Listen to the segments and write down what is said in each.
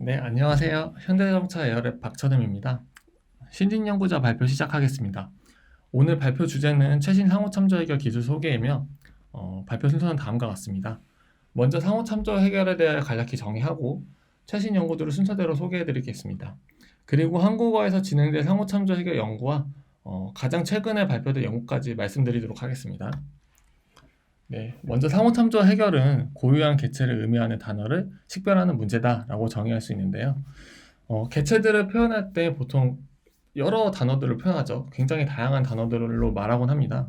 네, 안녕하세요. 현대자동차 에어랩 박철음입니다. 신진 연구자 발표 시작하겠습니다. 오늘 발표 주제는 최신 상호 참조 해결 기술 소개이며 발표 순서는 다음과 같습니다. 먼저 상호 참조 해결에 대해 간략히 정의하고 최신 연구들을 순서대로 소개해 드리겠습니다. 그리고 한국어에서 진행된 상호 참조 해결 연구와 가장 최근에 발표된 연구까지 말씀드리도록 하겠습니다. 네, 먼저 상호 참조 해결은 고유한 개체를 의미하는 단어를 식별하는 문제다라고 정의할 수 있는데요. 개체들을 표현할 때 보통 여러 단어들을 표현하죠. 굉장히 다양한 단어들로 말하곤 합니다.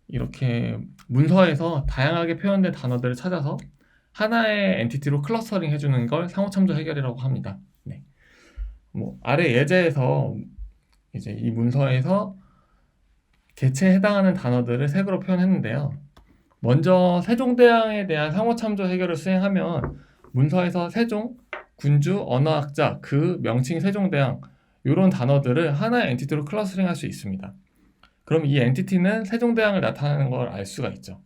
이렇게 문서에서 다양하게 표현된 단어들을 찾아서 하나의 엔티티로 클러스터링 해주는 걸 상호 참조 해결이라고 합니다. 네. 아래 예제에서 이제 이 문서에서 개체에 해당하는 단어들을 색으로 표현했는데요. 먼저 세종대왕에 대한 상호 참조 해결을 수행하면 문서에서 세종, 군주, 언어학자, 그, 명칭 세종대왕 이런 단어들을 하나의 엔티티로 클러스링 할 수 있습니다. 그럼 이 엔티티는 세종대왕을 나타내는 걸 알 수가 있죠.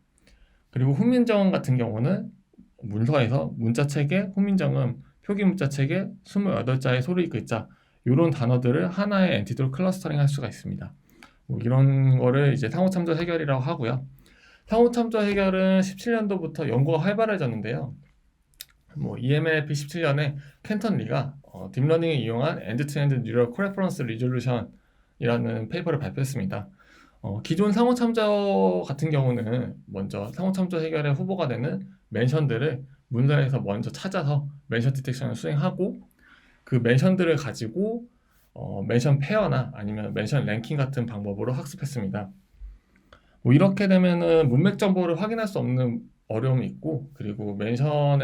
그리고 훈민정음 같은 경우는 문서에서 문자체계, 훈민정음, 표기문자체계, 28자의 소리 글자 이런 단어들을 하나의 엔티티로 클러스터링 할 수가 있습니다. 이런 거를 이제 상호 참조 해결이라고 하고요. 상호 참조 해결은 17년도부터 연구가 활발해졌는데요. EMLP 17년에 켄턴 리가 딥러닝을 이용한 엔드-투-엔드 뉴럴 코레퍼런스 리졸루션이라는 페이퍼를 발표했습니다. 기존 상호 참조 같은 경우는 먼저 상호 참조 해결에 후보가 되는 멘션들을 문서에서 먼저 찾아서 멘션 디텍션을 수행하고 그 멘션들을 가지고 멘션 페어나 아니면 멘션 랭킹 같은 방법으로 학습했습니다. 이렇게 되면은 문맥 정보를 확인할 수 없는 어려움이 있고, 그리고 멘션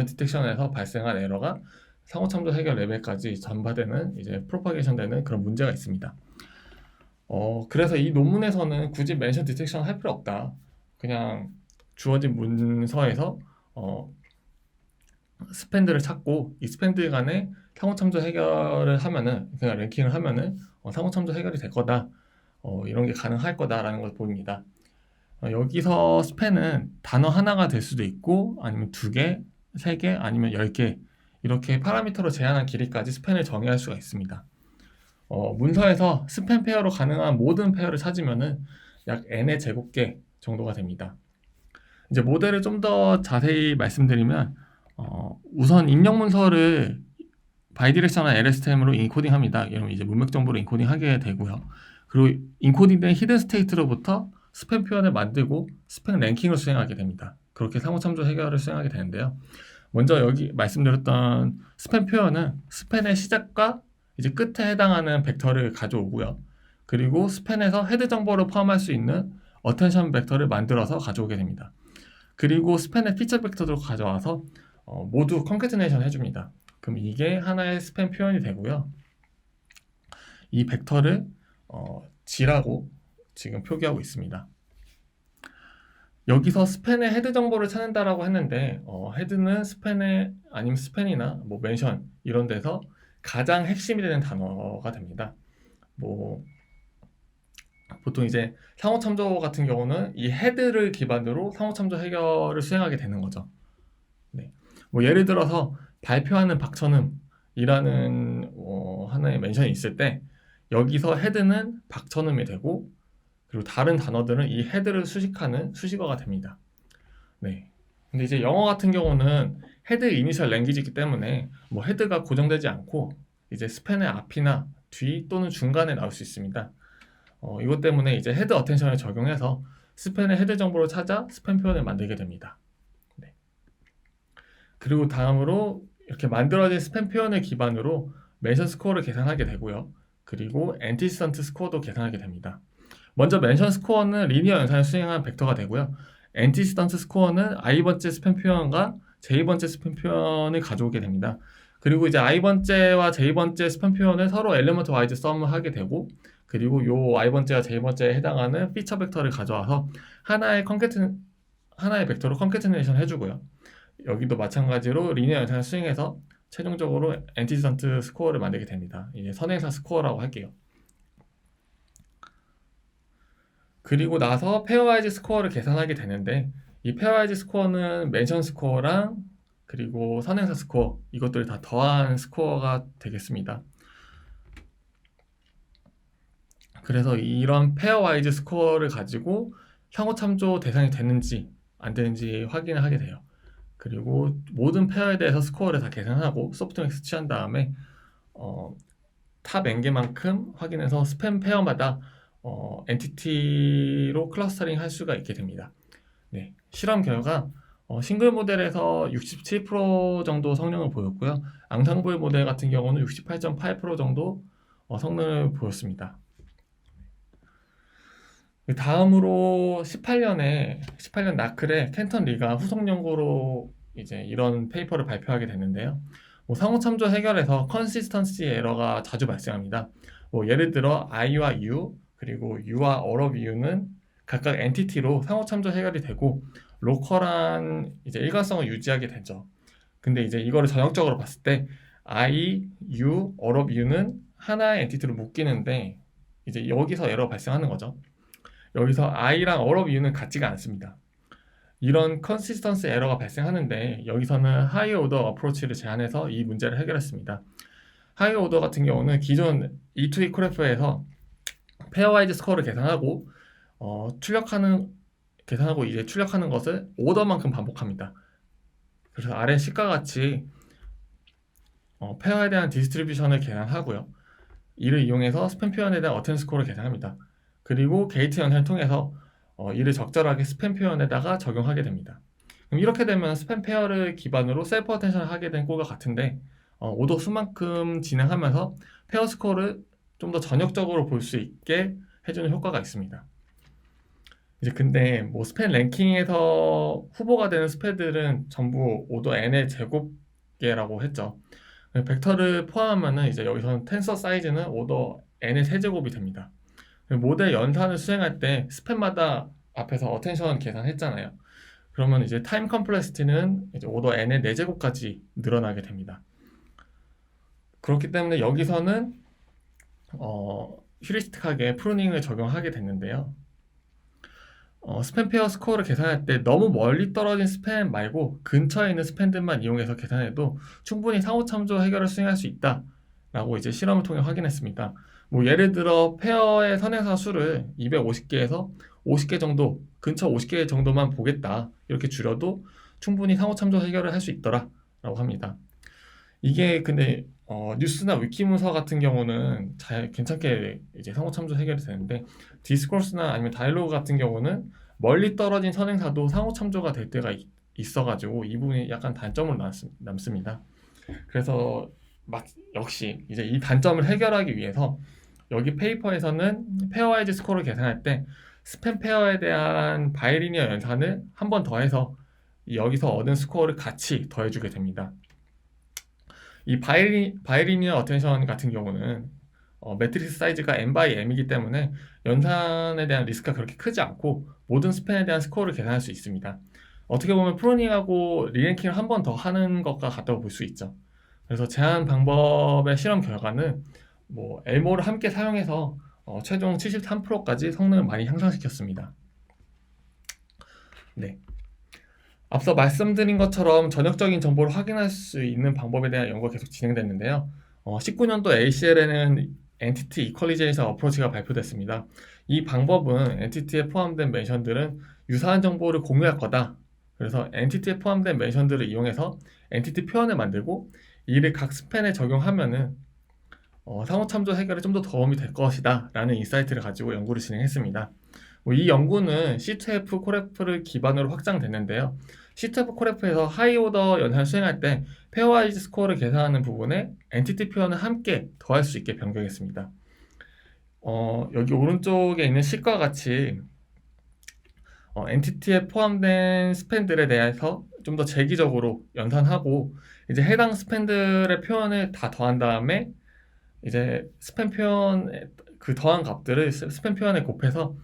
디텍션에서 발생한 에러가 상호 참조 해결 레벨까지 전파되는 이제 프로파게이션 되는 그런 문제가 있습니다. 그래서 이 논문에서는 굳이 멘션 디텍션 할 필요 없다. 그냥 주어진 문서에서 스팬들을 찾고 이 스팬들 간에 상호 참조 해결을 하면은 그냥 랭킹을 하면은 상호 참조 해결이 될 거다. 이런 게 가능할 거다라는 걸 보입니다. 여기서 스팬은 단어 하나가 될 수도 있고 아니면 2개, 3개, 아니면 10개 이렇게 파라미터로 제한한 길이까지 스팬을 정의할 수가 있습니다. 문서에서 스팬 페어로 가능한 모든 페어를 찾으면은 약 n의 제곱개 정도가 됩니다. 이제 모델을 좀 더 자세히 말씀드리면 우선 입력 문서를 바이디렉셔널 LSTM으로 인코딩합니다. 이러면 이제 문맥 정보를 인코딩하게 되고요. 그리고 인코딩된 히든 스테이트로부터 스팸 표현을 만들고 스팸 랭킹을 수행하게 됩니다. 그렇게 상호 참조 해결을 수행하게 되는데요. 먼저 여기 말씀드렸던 스팸 표현은 스팬의 시작과 이제 끝에 해당하는 벡터를 가져오고요. 그리고 스팬에서 헤드 정보를 포함할 수 있는 어텐션 벡터를 만들어서 가져오게 됩니다. 그리고 스팬의 피처 벡터도 가져와서 모두 컨캐트네이션 해줍니다. 그럼 이게 하나의 스팸 표현이 되고요. 이 벡터를 G라고 지금 표기하고 있습니다. 여기서 스팬의 헤드 정보를 찾는다라고 했는데 헤드는 스팬에 아니면 스팬이나 멘션 이런 데서 가장 핵심이 되는 단어가 됩니다. 보통 이제 상호 참조 같은 경우는 이 헤드를 기반으로 상호 참조 해결을 수행하게 되는 거죠. 네. 예를 들어서 발표하는 박천음이라는 하나의 멘션이 있을 때 여기서 헤드는 박천음이 되고 그리고 다른 단어들은 이 헤드를 수식하는 수식어가 됩니다. 네. 근데 이제 영어 같은 경우는 헤드 이니셜 랭귀지이기 때문에 헤드가 고정되지 않고 이제 스팬의 앞이나 뒤 또는 중간에 나올 수 있습니다. 이것 때문에 이제 헤드 어텐션을 적용해서 스팬의 헤드 정보를 찾아 스팬 표현을 만들게 됩니다. 네. 그리고 다음으로 이렇게 만들어진 스팸 표현을 기반으로 멘션 스코어를 계산하게 되고요. 그리고 엔티시던트 스코어도 계산하게 됩니다. 먼저 멘션 스코어는 리니어 연산을 수행한 벡터가 되고요. 엔티시던트 스코어는 i번째 스팸 표현과 j번째 스팸 표현을 가져오게 됩니다. 그리고 이제 i번째와 j번째 스팸 표현을 서로 엘리먼트 와이즈 썸을 하게 되고 그리고 요 i번째와 j번째에 해당하는 피처 벡터를 가져와서 하나의 벡터로 컨캐트네이션 해주고요. 여기도 마찬가지로 리니어 연산을 수행해서 최종적으로 엔티시던트 스코어를 만들게 됩니다. 이제 선행사 스코어라고 할게요. 그리고 나서 페어와이즈 스코어를 계산하게 되는데 이 페어와이즈 스코어는 멘션 스코어랑 그리고 선행사 스코어, 이것들을 다 더한 스코어가 되겠습니다. 그래서 이런 페어와이즈 스코어를 가지고 상호 참조 대상이 되는지 안 되는지 확인을 하게 돼요. 그리고 모든 페어에 대해서 스코어를 다 계산하고 소프트맥스 취한 다음에 탑 n개만큼 확인해서 스팸 페어마다 엔티티로 클러스터링 할 수가 있게 됩니다. 네, 실험 결과 싱글 모델에서 67% 정도 성능을 보였고요. 앙상블 모델 같은 경우는 68.8% 정도 성능을 보였습니다. 다음으로 18년 나클의 켄턴 리가 후속 연구로 이제 이런 페이퍼를 발표하게 됐는데요. 상호 참조 해결에서 컨시스턴시 에러가 자주 발생합니다. 예를 들어 I와 U 그리고 U와 all of U는 각각 엔티티로 상호 참조 해결이 되고 로컬한 이제 일관성을 유지하게 되죠. 근데 이제 이거를 전형적으로 봤을 때 I, U, all of U는 하나의 엔티티로 묶이는데 이제 여기서 에러가 발생하는 거죠. 여기서 I랑 all of U는 같지가 않습니다. 이런 컨시스턴스 에러가 발생하는데 여기서는 하이 오더 어프로치를 제안해서 이 문제를 해결했습니다. 하이 오더 같은 경우는 기존 E2E 코레프에서 페어와이즈 스코어를 계산하고 계산하고 이제 출력하는 것을 오더만큼 반복합니다. 그래서 아래 식과 같이 페어에 대한 디스트리뷰션을 계산하고요. 이를 이용해서 스팸 표현에 대한 어텐 스코어를 계산합니다. 그리고 게이트 연산을 통해서 이를 적절하게 스팸 표현에다가 적용하게 됩니다. 그럼 이렇게 되면 스팸 페어를 기반으로 셀프 어텐션을 하게 된 꼴과 같은데 오더 수만큼 진행하면서 페어 스코어를 좀 더 전역적으로 볼 수 있게 해주는 효과가 있습니다. 이제 근데 스팸 랭킹에서 후보가 되는 스패들은 전부 오더 n의 제곱계라고 했죠. 벡터를 포함하면은 이제 여기서는 텐서 사이즈는 오더 n의 세제곱이 됩니다. 모델 연산을 수행할 때 스팸마다 앞에서 어텐션 계산했잖아요. 그러면 이제 타임 컴플렉시티는 이제 오더 n의 4제곱까지 늘어나게 됩니다. 그렇기 때문에 여기서는 휴리스틱하게 프루닝을 적용하게 됐는데요. 스팸 페어 스코어를 계산할 때 너무 멀리 떨어진 스팸 말고 근처에 있는 스팸들만 이용해서 계산해도 충분히 상호 참조 해결을 수행할 수 있다라고 이제 실험을 통해 확인했습니다. 예를 들어 페어의 선행사 수를 250개에서 50개 정도, 근처 50개 정도만 보겠다 이렇게 줄여도 충분히 상호 참조 해결을 할 수 있더라라고 합니다. 이게 근데 뉴스나 위키 문서 같은 경우는 괜찮게 이제 상호 참조 해결이 되는데 디스코스나 아니면 다이로그 같은 경우는 멀리 떨어진 선행사도 상호 참조가 될 때가 있어가지고 이 부분이 약간 단점으로 남습니다. 그래서 역시 이제 이 단점을 해결하기 위해서 여기 페이퍼에서는 페어와이즈 스코어를 계산할 때 스팸 페어에 대한 바이리니어 연산을 한 번 더해서 여기서 얻은 스코어를 같이 더해주게 됩니다. 이 바이리니어 어텐션 같은 경우는 매트리스 사이즈가 n by m이기 때문에 연산에 대한 리스크가 그렇게 크지 않고 모든 스팸에 대한 스코어를 계산할 수 있습니다. 어떻게 보면 프로닝하고 리랭킹을 한 번 더 하는 것과 같다고 볼 수 있죠. 그래서 제한 방법의 실험 결과는 엘모를 함께 사용해서 최종 73%까지 성능을 많이 향상시켰습니다. 네. 앞서 말씀드린 것처럼 전역적인 정보를 확인할 수 있는 방법에 대한 연구가 계속 진행됐는데요. 19년도 ACL에는 엔티티 이퀄리제이션 어프로치가 발표됐습니다. 이 방법은 엔티티에 포함된 멘션들은 유사한 정보를 공유할 거다. 그래서 엔티티에 포함된 멘션들을 이용해서 엔티티 표현을 만들고 이를 각 스팬에 적용하면은 상호 참조 해결에 좀 더 도움이 될 것이다 라는 인사이트를 가지고 연구를 진행했습니다. 이 연구는 C2F 코레프를 기반으로 확장됐는데요. C2F 코레프에서 하이 오더 연산을 수행할 때 페어와이즈 스코어를 계산하는 부분에 엔티티 표현을 함께 더할 수 있게 변경했습니다. 여기 오른쪽에 있는 식과 같이 엔티티에 포함된 스팬들에 대해서 좀 더 재기적으로 연산하고 이제 해당 스팬들의 표현을 다 더한 다음에 이제 스팸 표현 그 더한 값들을 스팸 표현에 곱해서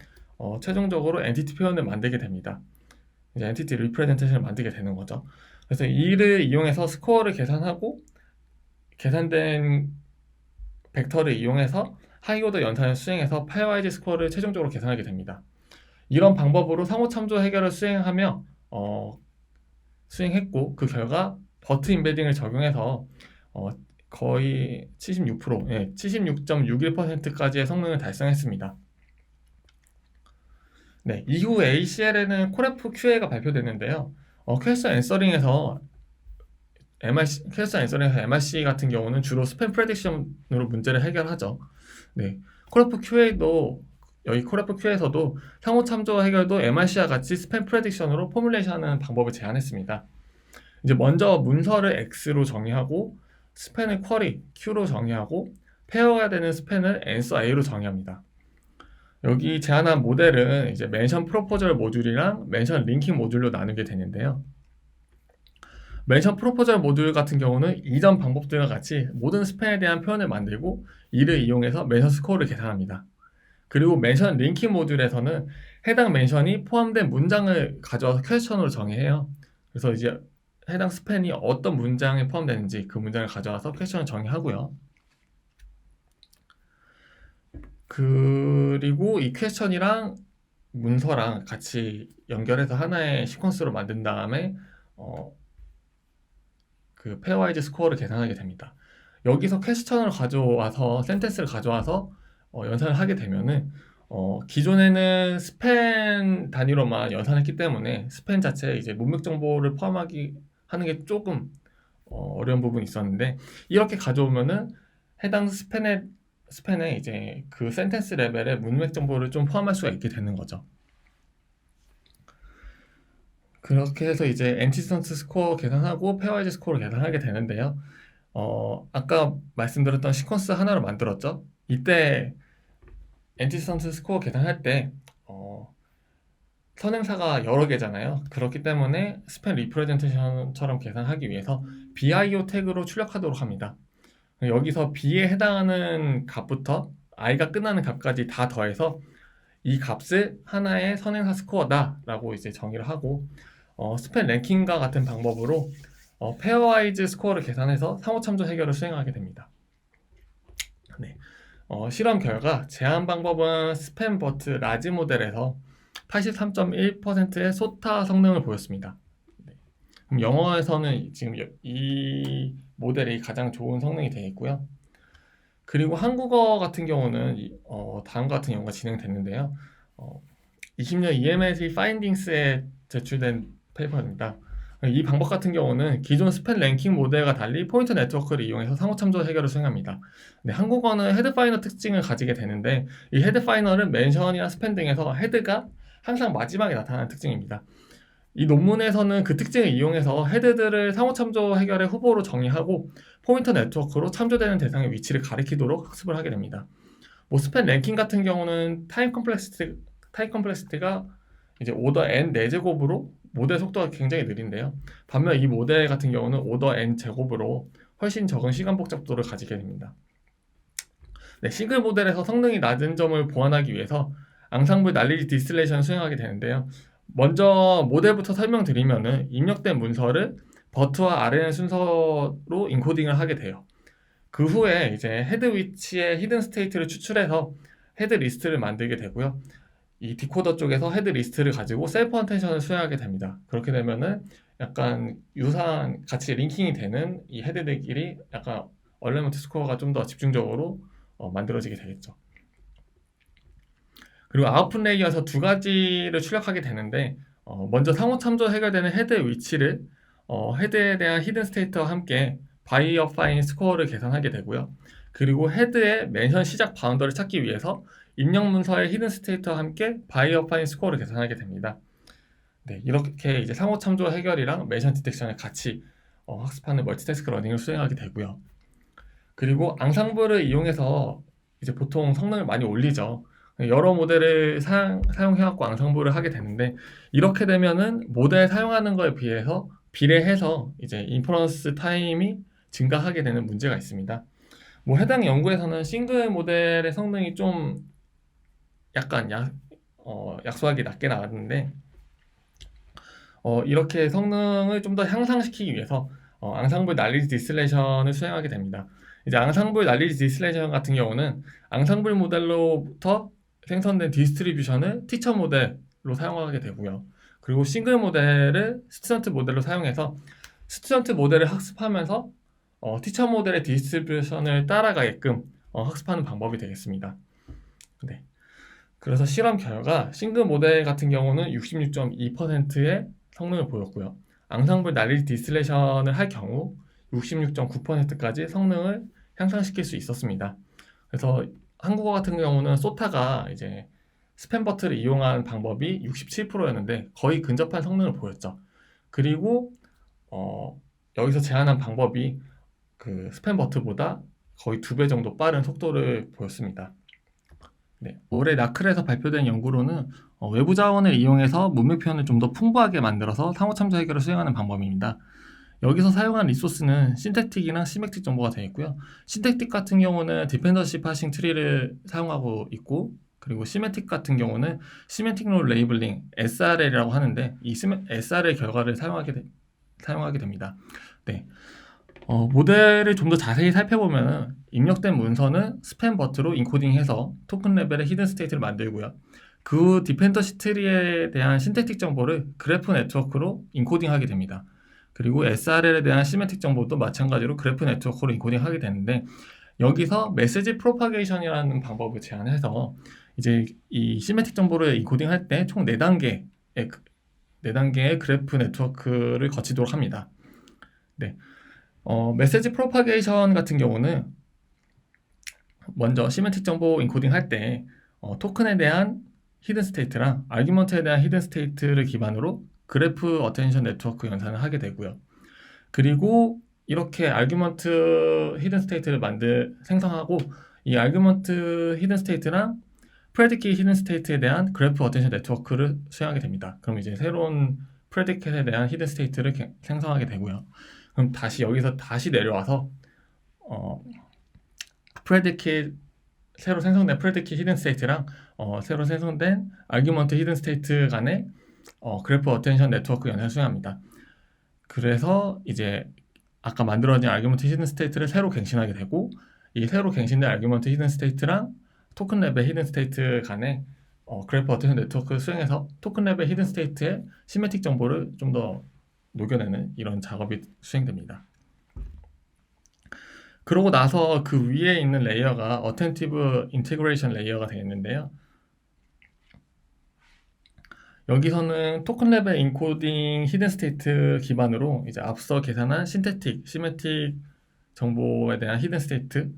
최종적으로 엔티티 표현을 만들게 됩니다. 이제 엔티티 리프레젠테이션을 만들게 되는 거죠. 그래서 이를 이용해서 스코어를 계산하고 계산된 벡터를 이용해서 하이오더 연산을 수행해서 페어와이즈 스코어를 최종적으로 계산하게 됩니다. 이런 방법으로 상호 참조 해결을 수행했고 그 결과 버트 임베딩을 적용해서 거의 76%, 76.61%까지의 성능을 달성했습니다. 네, 이후 ACL에는 콜F QA가 발표됐는데요. 퀘스천 앤서링에서 MRC 같은 경우는 주로 스팸 프레딕션으로 문제를 해결하죠. 네, 콜F QA도 여기 콜F QA에서도 상호 참조 해결도 MRC와 같이 스팸 프레딕션으로 포뮬레이션하는 방법을 제안했습니다. 이제 먼저 문서를 X로 정의하고 스팬을 쿼리 Q로 정의하고 페어가 되는 스팬을 answer A로 정의합니다. 여기 제안한 모델은 이제 멘션 프로포절 모듈이랑 멘션 링킹 모듈로 나누게 되는데요. 멘션 프로포절 모듈 같은 경우는 이전 방법들과 같이 모든 스팬에 대한 표현을 만들고 이를 이용해서 멘션 스코어를 계산합니다. 그리고 멘션 링킹 모듈에서는 해당 멘션이 포함된 문장을 가져와서 퀘스천으로 정의해요. 그래서 이제 해당 스팬이 어떤 문장에 포함되는지 그 문장을 가져와서 퀘스천을 정의하고요. 그리고 이 퀘스천이랑 문서랑 같이 연결해서 하나의 시퀀스로 만든 다음에 그 페어와이즈 스코어를 계산하게 됩니다. 여기서 퀘스천을 가져와서 센텐스를 가져와서 연산을 하게 되면은 기존에는 스팬 단위로만 연산했기 때문에 스팬 자체에 이제 문맥 정보를 포함하기 하는 게 조금 어려운 부분이 있었는데 이렇게 가져오면은 해당 스팬에 이제 그 센텐스 레벨의 문맥 정보를 좀 포함할 수가 있게 되는 거죠. 그렇게 해서 이제 엔티선스 스코어 계산하고 페어와이즈 스코어를 계산하게 되는데요. 아까 말씀드렸던 시퀀스 하나로 만들었죠. 이때 엔티선스 스코어 계산할 때 선행사가 여러 개잖아요. 그렇기 때문에 스팸 리프레젠테이션처럼 계산하기 위해서 BIO 태그로 출력하도록 합니다. 여기서 B에 해당하는 값부터 I가 끝나는 값까지 다 더해서 이 값을 하나의 선행사 스코어다 라고 이제 정의를 하고 스팸 랭킹과 같은 방법으로 페어와이즈 스코어를 계산해서 상호 참조 해결을 수행하게 됩니다. 네. 실험 결과 제한 방법은 스팸 버트 라지 모델에서 83.1%의 소타 성능을 보였습니다. 네. 그럼 영어에서는 지금 이 모델이 가장 좋은 성능이 되어 있고요. 그리고 한국어 같은 경우는 다음과 같은 연구가 진행됐는데요. 20년 EMS 파인딩스에 제출된 페이퍼입니다. 이 방법 같은 경우는 기존 스팸 랭킹 모델과 달리 포인터 네트워크를 이용해서 상호 참조 해결을 수행합니다. 네, 한국어는 헤드 파이너 특징을 가지게 되는데 이 헤드 파이너는 멘션이나 스팸 등에서 헤드가 항상 마지막에 나타나는 특징입니다. 이 논문에서는 그 특징을 이용해서 헤드들을 상호 참조 해결의 후보로 정의하고 포인터 네트워크로 참조되는 대상의 위치를 가리키도록 학습을 하게 됩니다. 스팸 랭킹 같은 경우는 타임 컴플렉시티가 이제 오더 n 4제곱으로 모델 속도가 굉장히 느린데요. 반면 이 모델 같은 경우는 오더 n 제곱으로 훨씬 적은 시간 복잡도를 가지게 됩니다. 네, 싱글 모델에서 성능이 낮은 점을 보완하기 위해서 앙상블 난리지 디스틸레이션을 수행하게 되는데요. 먼저 모델부터 설명드리면은 입력된 문서를 버트와 RNN 순서로 인코딩을 하게 돼요. 그 후에 이제 헤드 위치의 히든 스테이트를 추출해서 헤드 리스트를 만들게 되고요. 이 디코더 쪽에서 헤드 리스트를 가지고 셀프 어텐션을 수행하게 됩니다. 그렇게 되면은 약간 유사한 같이 링킹이 되는 이 헤드들끼리 약간 얼레먼트 스코어가 좀 더 집중적으로 만들어지게 되겠죠. 그리고 아웃풋 레이어에서 두 가지를 출력하게 되는데 먼저 상호 참조 해결되는 헤드 위치를 헤드에 대한 히든 스테이트와 함께 바이 어파인 스코어를 계산하게 되고요. 그리고 헤드의 멘션 시작 바운더를 찾기 위해서 입력 문서의 히든 스테이트와 함께 바이 어파인 스코어를 계산하게 됩니다. 네, 이렇게 이제 상호 참조 해결이랑 멘션 디텍션을 같이 학습하는 멀티태스크 러닝을 수행하게 되고요. 그리고 앙상블을 이용해서 이제 보통 성능을 많이 올리죠. 여러 모델을 사용해갖고 앙상블을 하게 되는데 이렇게 되면은 모델 사용하는 거에 비례해서 이제 인퍼런스 타임이 증가하게 되는 문제가 있습니다. 해당 연구에서는 싱글 모델의 성능이 좀 약간 약소하게 낮게 나왔는데 이렇게 성능을 좀 더 향상시키기 위해서 앙상블 난리지 디스틸레이션을 수행하게 됩니다. 이제 앙상블 난리지 디스틸레이션 같은 경우는 앙상블 모델로부터 생성된 디스트리뷰션을 티처 모델로 사용하게 되고요. 그리고 싱글 모델을 스튜던트 모델로 사용해서 스튜던트 모델을 학습하면서 티처 모델의 디스트리뷰션을 따라가게끔 학습하는 방법이 되겠습니다. 네. 그래서 실험 결과 싱글 모델 같은 경우는 66.2%의 성능을 보였고요. 앙상블 난리 디스틸레이션을 할 경우 66.9%까지 성능을 향상시킬 수 있었습니다. 그래서 한국어 같은 경우는 소타가 이제 스팸 버튼을 이용한 방법이 67%였는데 거의 근접한 성능을 보였죠. 그리고 여기서 제안한 방법이 그 스팸 버튼보다 거의 2배 정도 빠른 속도를 보였습니다. 네, 올해 나클에서 발표된 연구로는 외부 자원을 이용해서 문맥 표현을 좀 더 풍부하게 만들어서 상호 참조 해결을 수행하는 방법입니다. 여기서 사용한 리소스는 신택틱이나 시맥틱 정보가 되어 있고요. 신택틱 같은 경우는 디펜던시 파싱 트리를 사용하고 있고, 그리고 시메틱 같은 경우는 시메틱 롤 레이블링 SRL이라고 하는데 이 SRL 결과를 사용하게 됩니다. 네. 모델을 좀 더 자세히 살펴보면 입력된 문서는 스팸 버튼으로 인코딩해서 토큰 레벨의 히든 스테이트를 만들고요. 그 디펜던시 트리에 대한 신택틱 정보를 그래프 네트워크로 인코딩하게 됩니다. 그리고 SRL에 대한 시메틱 정보도 마찬가지로 그래프 네트워크로 인코딩하게 되는데 여기서 메시지 프로파게이션이라는 방법을 제안해서 이제 이 시메틱 정보를 인코딩할 때 총 4단계의 그래프 네트워크를 거치도록 합니다. 네. 메시지 프로파게이션 같은 경우는 먼저 시멘틱 정보 인코딩 할 때 토큰에 대한 히든 스테이트랑 아규먼트에 대한 히든 스테이트를 기반으로 그래프 어텐션 네트워크 연산을 하게 되고요. 그리고 이렇게 아규먼트 히든 스테이트를 생성하고 이 아규먼트 히든 스테이트랑 프레디킷 히든 스테이트에 대한 그래프 어텐션 네트워크를 수행하게 됩니다. 그럼 이제 새로운 프레디킷에 대한 히든 스테이트를 생성하게 되고요. 그럼 여기서 다시 내려와서 새로 생성된 프레디킷 히든 스테이트랑 새로 생성된 아규먼트 히든 스테이트 간의 그래프 어텐션 네트워크 연산을 수행합니다. 그래서 이제 아까 만들어진 아규먼트 히든 스테이트를 새로 갱신하게 되고 이 새로 갱신된 아규먼트 히든 스테이트랑 토큰 랩의 히든 스테이트 간의 그래프 어텐션 네트워크를 수행해서 토큰 랩의 히든 스테이트의 시메틱 정보를 좀 더 녹여내는 이런 작업이 수행됩니다. 그러고 나서 그 위에 있는 레이어가 어텐티브 인테그레이션 레이어가 되겠는데요. 여기서는 토큰 랩의 인코딩 히든 스테이트 기반으로 이제 앞서 계산한 신테틱, 시메틱 정보에 대한 히든 스테이트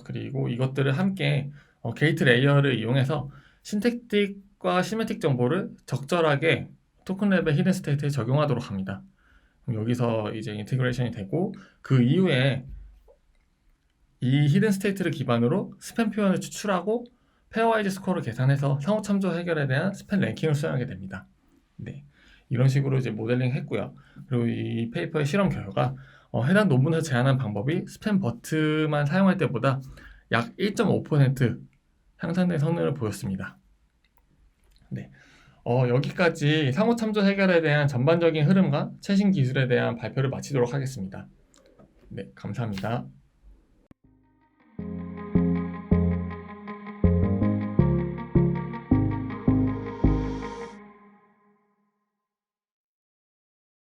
그리고 이것들을 함께 게이트 레이어를 이용해서 신테틱과 시메틱 정보를 적절하게 토큰 랩의 히든 스테이트에 적용하도록 합니다. 그럼 여기서 이제 인테그레이션이 되고 그 이후에 이 히든 스테이트를 기반으로 스팸 표현을 추출하고 페어와이즈 스코어를 계산해서 상호 참조 해결에 대한 스팸 랭킹을 수행하게 됩니다. 네, 이런 식으로 이제 모델링 했고요. 그리고 이 페이퍼의 실험 결과 해당 논문에서 제안한 방법이 스팸 버튼만 사용할 때보다 약 1.5% 향상된 성능을 보였습니다. 네, 여기까지 상호 참조 해결에 대한 전반적인 흐름과 최신 기술에 대한 발표를 마치도록 하겠습니다. 네, 감사합니다.